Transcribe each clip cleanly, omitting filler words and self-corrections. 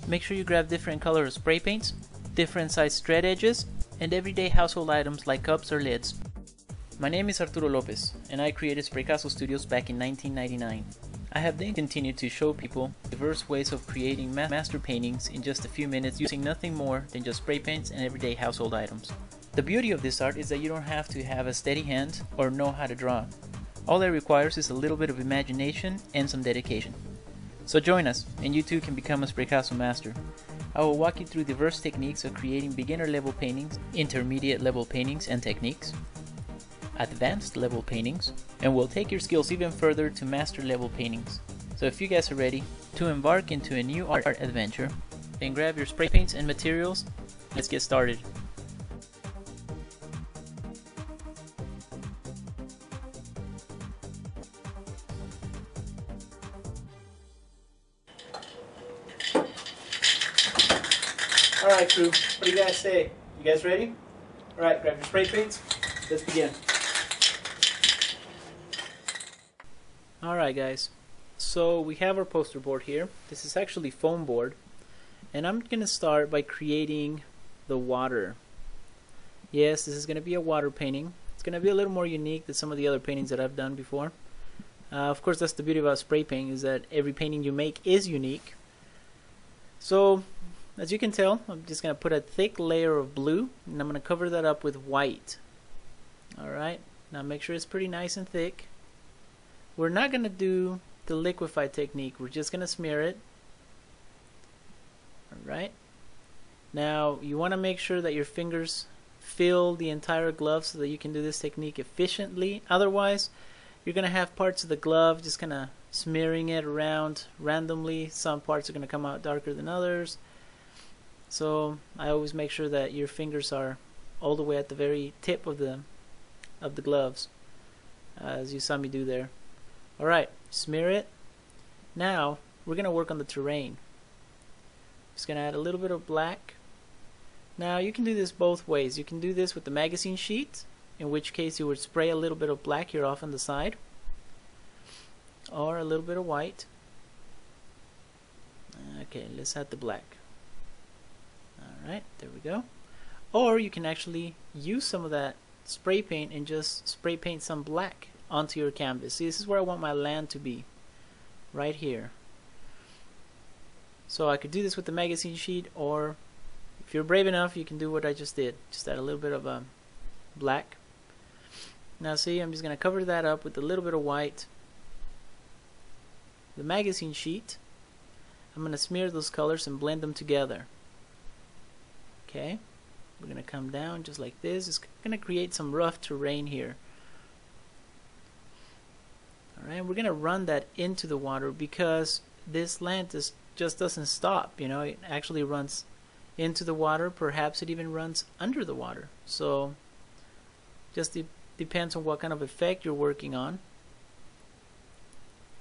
make sure you grab different color spray paints, different size thread edges, and everyday household items like cups or lids. My name is Arturo Lopez, and I created Spraycasso Studios back in 1999. I have then continued to show people diverse ways of creating master paintings in just a few minutes using nothing more than just spray paints and everyday household items. The beauty of this art is that you don't have to have a steady hand or know how to draw. All it requires is a little bit of imagination and some dedication. So join us, and you too can become a Spraycasso master. I will walk you through diverse techniques of creating beginner level paintings, intermediate level paintings and techniques, advanced level paintings, and we'll take your skills even further to master level paintings. So if you guys are ready to embark into a new art adventure, then grab your spray paints and materials. Let's get started. Alright crew, what do you guys say? You guys ready? Alright, grab your spray paints. Let's begin. Alright guys, so we have our poster board here. This is actually foam board, and I'm going to start by creating the water. Yes, this is going to be a water painting. It's going to be a little more unique than some of the other paintings that I've done before. Of course, that's the beauty about spray painting, is that every painting you make is unique. So as you can tell, I'm just going to put a thick layer of blue, and I'm going to cover that up with white. Alright, now make sure it's pretty nice and thick. We're not going to do the liquefy technique, we're just going to smear it. Alright, now you want to make sure that your fingers fill the entire glove so that you can do this technique efficiently. Otherwise, you're going to have parts of the glove just kind of smearing it around randomly. Some parts are going to come out darker than others. So I always make sure that your fingers are all the way at the very tip of the gloves, as you saw me do there. Alright, smear it. Now we're going to work on the terrain. Just going to add a little bit of black. Now you can do this both ways. You can do this with the magazine sheet, in which case you would spray a little bit of black here off on the side, or a little bit of white. Okay, let's add the black. Alright, there we go. Or you can actually use some of that spray paint and just spray paint some black onto your canvas. See, this is where I want my land to be, right here. So I could do this with the magazine sheet, or if you're brave enough, you can do what I just did. Just add a little bit of black. Now see, I'm just going to cover that up with a little bit of white. The magazine sheet, I'm going to smear those colors and blend them together. Okay, we're going to come down just like this. It's going to create some rough terrain here. Alright, we're going to run that into the water because this land just doesn't stop. You know, it actually runs into the water. Perhaps it even runs under the water. So just depends on what kind of effect you're working on.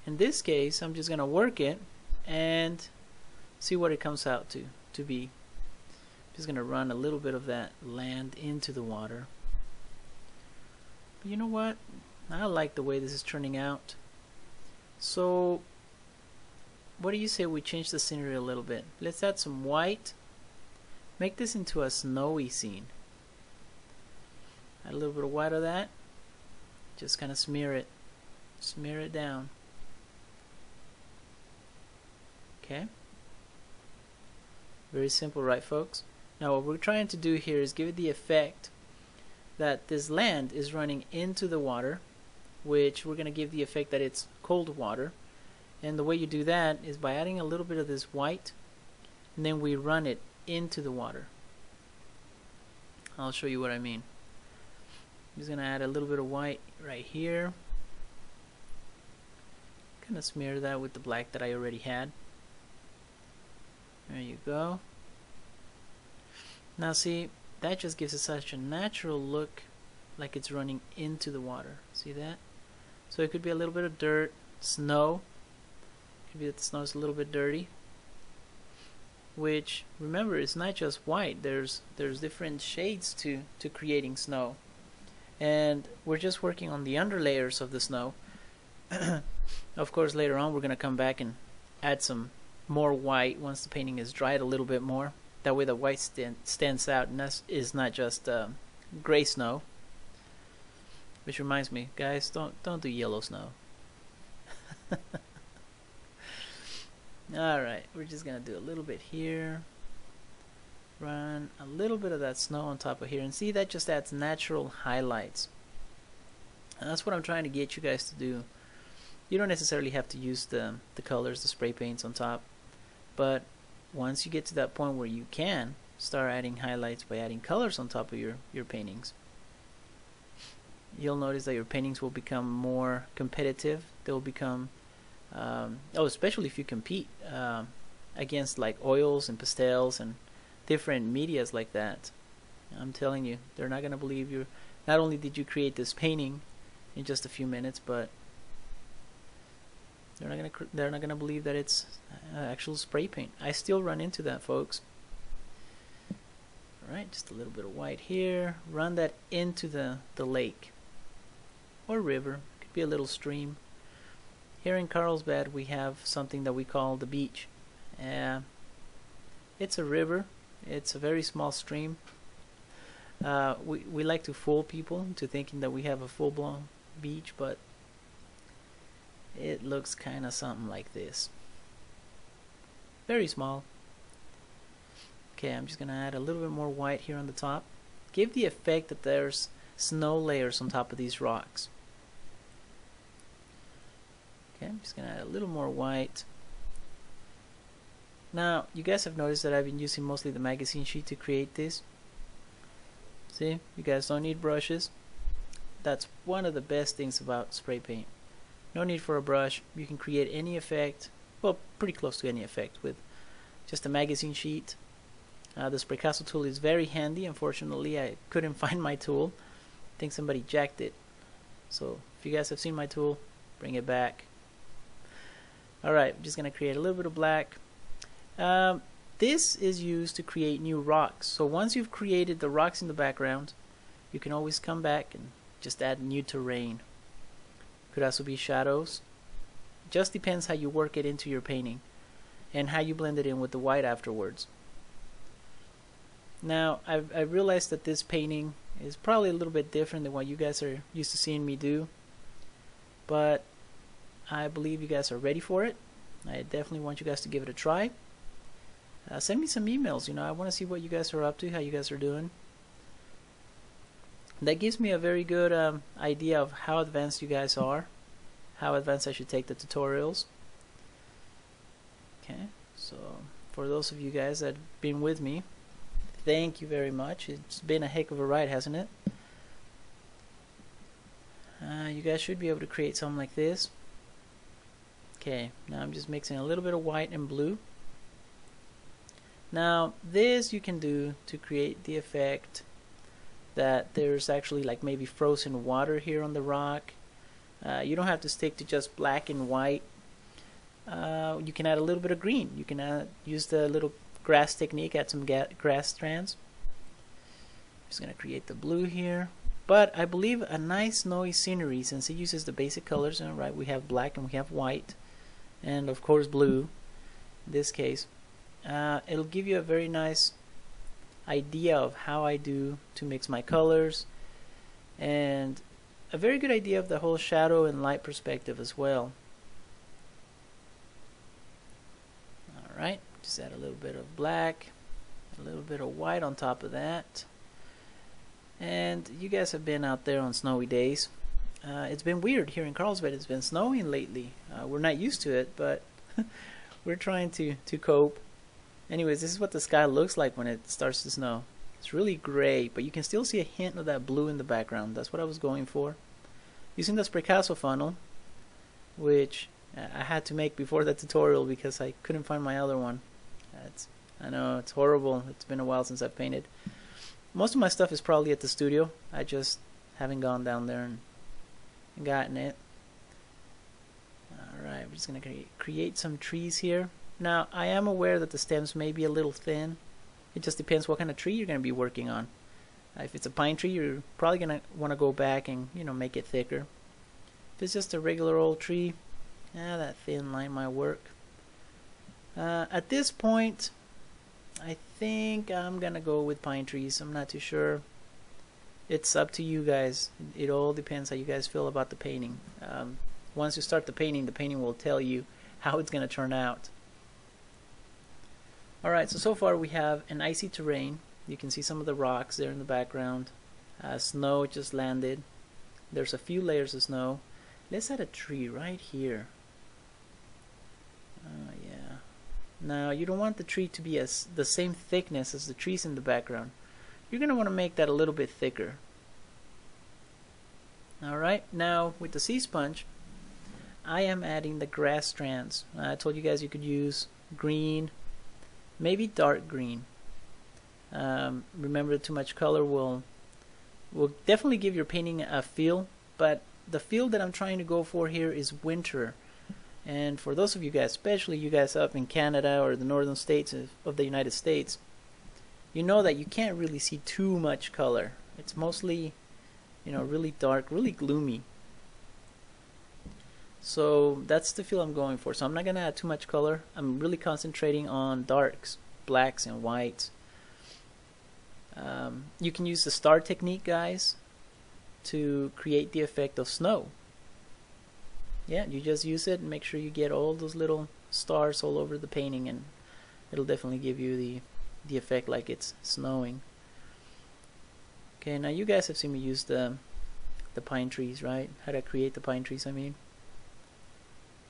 In this case, I'm just going to work it and see what it comes out to be. Just going to run a little bit of that land into the water. But you know what? I like the way this is turning out. So what do you say we change the scenery a little bit? Let's add some white. Make this into a snowy scene. Add a little bit of white of that. Just kind of smear it. Smear it down. Okay. Very simple, right folks? Now what we're trying to do here is give it the effect that this land is running into the water, which we're going to give the effect that it's cold water. And the way you do that is by adding a little bit of this white, and then we run it into the water. I'll show you what I mean. I'm just going to add a little bit of white right here. Kind of smear that with the black that I already had. There you go. Now see, that just gives it such a natural look, like it's running into the water. See that? So it could be a little bit of dirt, snow. Could be that the snow is a little bit dirty. Which, remember, it's not just white. There's different shades to creating snow. And we're just working on the underlayers of the snow. Of course, later on we're going to come back and add some more white once the painting is dried a little bit more. That way the white stands out and is not just gray snow. Which reminds me, guys, don't do yellow snow. Alright, we're just gonna do a little bit here. Run a little bit of that snow on top of here, and see, that just adds natural highlights. And that's what I'm trying to get you guys to do. You don't necessarily have to use the colors, the spray paints on top, but once you get to that point where you can start adding highlights by adding colors on top of your paintings, you'll notice that your paintings will become more competitive. They'll become especially if you compete against like oils and pastels and different medias like that. I'm telling you, they're not gonna believe you. Not only did you create this painting in just a few minutes, but they're not gonna believe that it's actual spray paint. I still run into that, folks. All right, just a little bit of white here. Run that into the lake or river. Could be a little stream. Here in Carlsbad, we have something that we call the beach. It's a river. It's a very small stream. We like to fool people into thinking that we have a full-blown beach, but it looks kind of something like this. Very small. Okay, I'm just gonna add a little bit more white here on the top. Give the effect that there's snow layers on top of these rocks. Okay, I'm just gonna add a little more white. Now, you guys have noticed that I've been using mostly the magazine sheet to create this. See, you guys don't need brushes. That's one of the best things about spray paint. No need for a brush. You can create any effect, well, pretty close to any effect with just a magazine sheet. The Spraycasso tool is very handy. Unfortunately, I couldn't find my tool. I think somebody jacked it. So if you guys have seen my tool, bring it back. Alright, I'm just going to create a little bit of black. This is used to create new rocks. So once you've created the rocks in the background, you can always come back and just add new terrain. Could also be shadows. Just depends how you work it into your painting and how you blend it in with the white afterwards. Now, I realized that this painting is probably a little bit different than what you guys are used to seeing me do, but I believe you guys are ready for it. I definitely want you guys to give it a try. Send me some emails. I want to see what you guys are up to, how you guys are doing. That gives me a very good idea of how advanced you guys are, how advanced I should take the tutorials. Okay, so for those of you guys that have been with me, thank you very much. It's been a heck of a ride, hasn't it? You guys should be able to create something like this. Okay, now I'm just mixing a little bit of white and blue. Now this you can do to create the effect that there's actually like maybe frozen water here on the rock. You don't have to stick to just black and white. You can add a little bit of green. You can use the little grass technique, add some grass strands. Just going to create the blue here. But I believe a nice snowy scenery, since it uses the basic colors, right? We have black and we have white, and of course blue in this case. It'll give you a very nice idea of how I do to mix my colors, and a very good idea of the whole shadow and light perspective as well. Alright, just add a little bit of black, a little bit of white on top of that. And you guys have been out there on snowy days. It's been weird here in Carlsbad. It's been snowing lately. We're not used to it, but we're trying to cope. Anyways, this is what the sky looks like when it starts to snow. It's really gray, but you can still see a hint of that blue in the background. That's what I was going for. Using the Spraycasso funnel, which I had to make before the tutorial because I couldn't find my other one. I know, it's horrible. It's been a while since I've painted. Most of my stuff is probably at the studio. I just haven't gone down there and gotten it. Alright, we're just going to create some trees here. Now, I am aware that the stems may be a little thin. It just depends what kind of tree you're going to be working on. If it's a pine tree, you're probably going to want to go back and, make it thicker. If it's just a regular old tree, that thin line might work. At this point, I think I'm gonna go with pine trees. I'm not too sure. It's up to you guys. It all depends how you guys feel about the painting. Once you start the painting will tell you how it's gonna turn out. Alright, so far we have an icy terrain. You can see some of the rocks there in the background. Snow just landed. There's a few layers of snow. Let's add a tree right here. Yeah. Now you don't want the tree to be the same thickness as the trees in the background. You're going to want to make that a little bit thicker. Alright, now with the sea sponge, I am adding the grass strands. I told you guys you could use green, maybe dark green. Remember, too much color will definitely give your painting a feel, but the feel that I'm trying to go for here is winter. And for those of you guys, especially you guys up in Canada or the northern states of the United States, you know that you can't really see too much color. It's mostly, you know, really dark, really gloomy. So that's the feel I'm going for. So I'm not going to add too much color. I'm really concentrating on darks, blacks and whites. You can use the star technique, guys, to create the effect of snow. Yeah, you just use it and make sure you get all those little stars all over the painting, and it'll definitely give you the effect like it's snowing. Okay, now you guys have seen me use the pine trees, right? How to create the pine trees, I mean.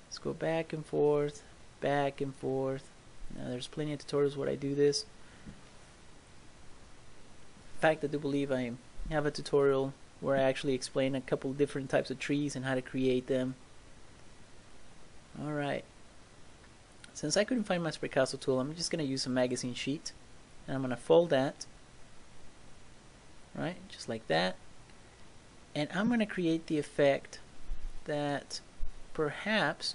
Let's go back and forth, back and forth. Now there's plenty of tutorials where I do this. In fact, I do believe I have a tutorial where I actually explain a couple different types of trees and how to create them. Alright, since I couldn't find my Picasso tool, I'm just going to use a magazine sheet, and I'm going to fold that, right, just like that, and I'm going to create the effect that perhaps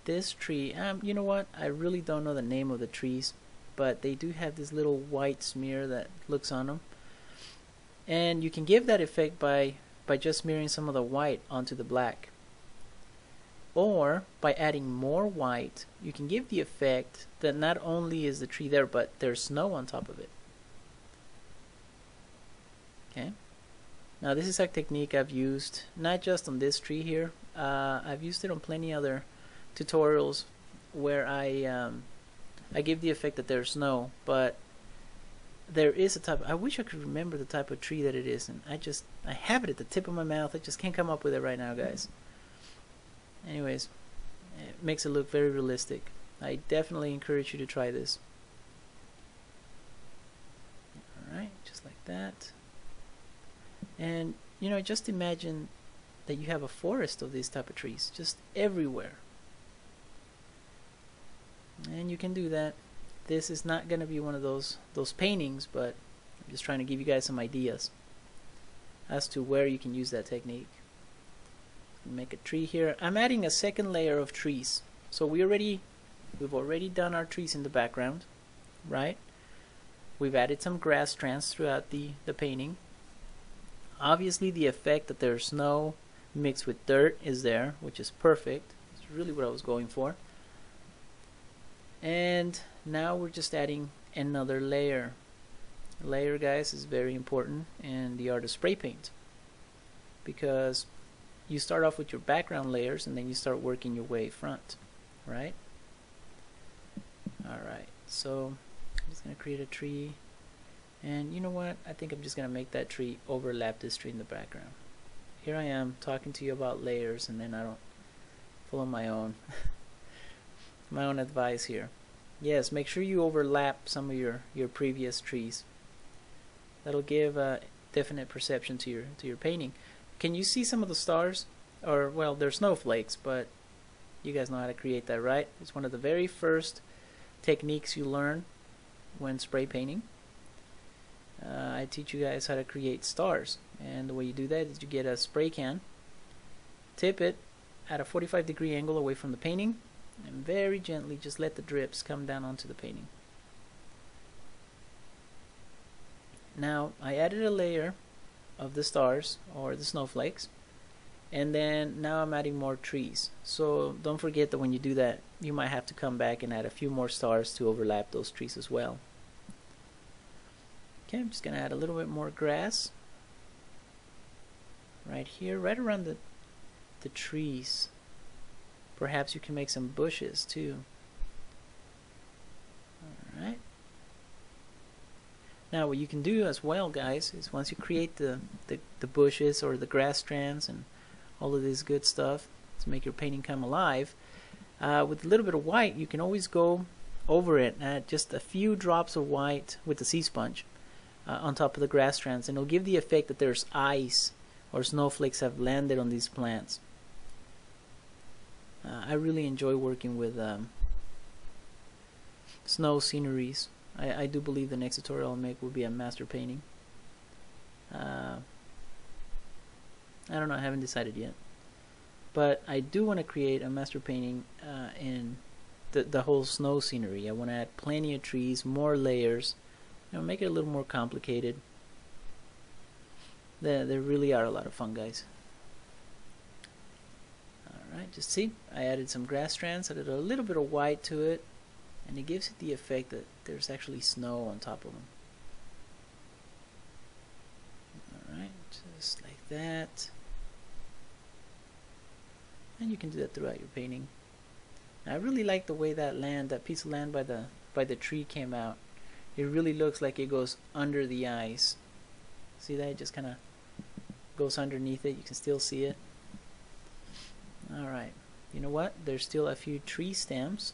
this tree, you know what, I really don't know the name of the trees, but they do have this little white smear that looks on them, and you can give that effect by just smearing some of the white onto the black. Or by adding more white, you can give the effect that not only is the tree there, but there's snow on top of it. Okay. Now this is a technique I've used not just on this tree here. I've used it on plenty other tutorials where I give the effect that there's snow, but there is a type. I wish I could remember the type of tree that it is, and I have it at the tip of my mouth. I just can't come up with it right now, guys. Anyways, it makes it look very realistic. I definitely encourage you to try this. Alright, just like that. And, you know, just imagine that you have a forest of these type of trees, just everywhere. And you can do that. This is not going to be one of those paintings, but I'm just trying to give you guys some ideas as to where you can use that technique. Make a tree here. I'm adding a second layer of trees. So we've already done our trees in the background, right? We've added some grass strands throughout the painting. Obviously the effect that there's snow mixed with dirt is there, which is perfect. It's really what I was going for. And now we're just adding another layer. Layer, guys, is very important in the art of spray paint, because you start off with your background layers and then you start working your way front, right? Alright, so I'm just going to create a tree, and you know what, I think I'm just going to make that tree overlap this tree in the background. Here I am talking to you about layers, and then I don't follow my own my own advice here. Yes, make sure you overlap some of your previous trees. That'll give a definite perception to your painting. Can you see some of the stars? Or, well, they're snowflakes, but you guys know how to create that, right? It's one of the very first techniques you learn when spray painting. I teach you guys how to create stars, and the way you do that is you get a spray can, tip it at a 45-degree angle away from the painting, and very gently just let the drips come down onto the painting. Now I added a layer of the stars or the snowflakes, And then now I'm adding more trees. So don't forget that when you do that, you might have to come back and add a few more stars to overlap those trees as well. Okay, I'm just gonna add a little bit more grass right here, right around the trees. Perhaps you can make some bushes too. Alright. Now what you can do as well, guys, is once you create the bushes or the grass strands and all of this good stuff to make your painting come alive, with a little bit of white you can always go over it, add just a few drops of white with the sea sponge on top of the grass strands, and it'll give the effect that there's ice or snowflakes have landed on these plants. I really enjoy working with snow sceneries. I do believe the next tutorial I'll make will be a master painting. I don't know, I haven't decided yet. But I do want to create a master painting in the whole snow scenery. I want to add plenty of trees, more layers, make it a little more complicated. They really are a lot of fun, guys. Alright, just see, I added some grass strands, added a little bit of white to it, and it gives it the effect that there's actually snow on top of them. Alright, just like that. And you can do that throughout your painting. Now, I really like the way that piece of land by the tree came out. It really looks like it goes under the ice. See that? It just kind of goes underneath it. You can still see it. Alright, you know what? There's still a few tree stems.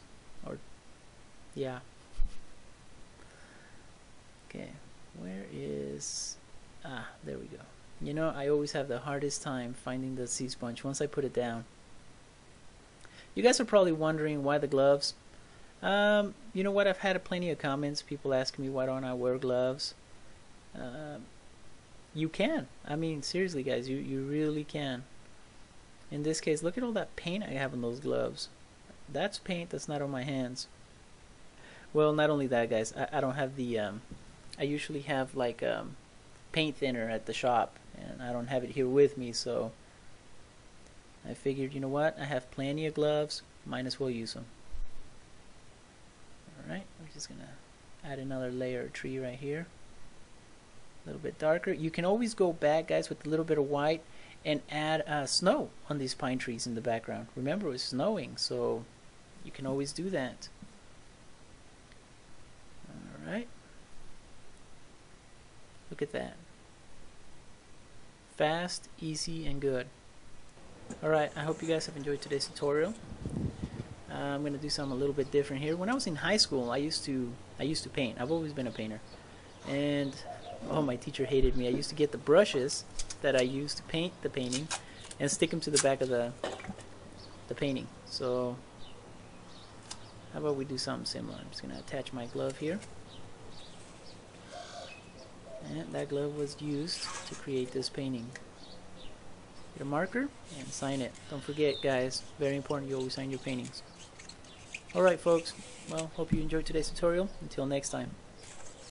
Yeah. Okay, where is... there we go. You know, I always have the hardest time finding the sea sponge once I put it down. You guys are probably wondering why the gloves. You know what? I've had plenty of comments. People asking me why don't I wear gloves. You can. I mean, seriously, guys, you really can. In this case, look at all that paint I have on those gloves. That's paint that's not on my hands. Well, not only that, guys, I don't have the I usually have like paint thinner at the shop, and I don't have it here with me, so I figured, you know what, I have plenty of gloves, might as well use them. Alright, we're just gonna add another layer of tree right here, a little bit darker. You can always go back, guys, with a little bit of white and add snow on these pine trees in the background. Remember, it was snowing, so you can always do that. Alright, look at that. Fast, easy, and good. Alright, I hope you guys have enjoyed today's tutorial. I'm going to do something a little bit different here. When I was in high school, I used to paint. I've always been a painter. And oh, my teacher hated me. I used to get the brushes that I used to paint the painting and stick them to the back of the painting. So how about we do something similar? I'm just going to attach my glove here. And that glove was used to create this painting. Get a marker and sign it. Don't forget, guys, very important, you always sign your paintings. Alright, folks, well, hope you enjoyed today's tutorial. Until next time.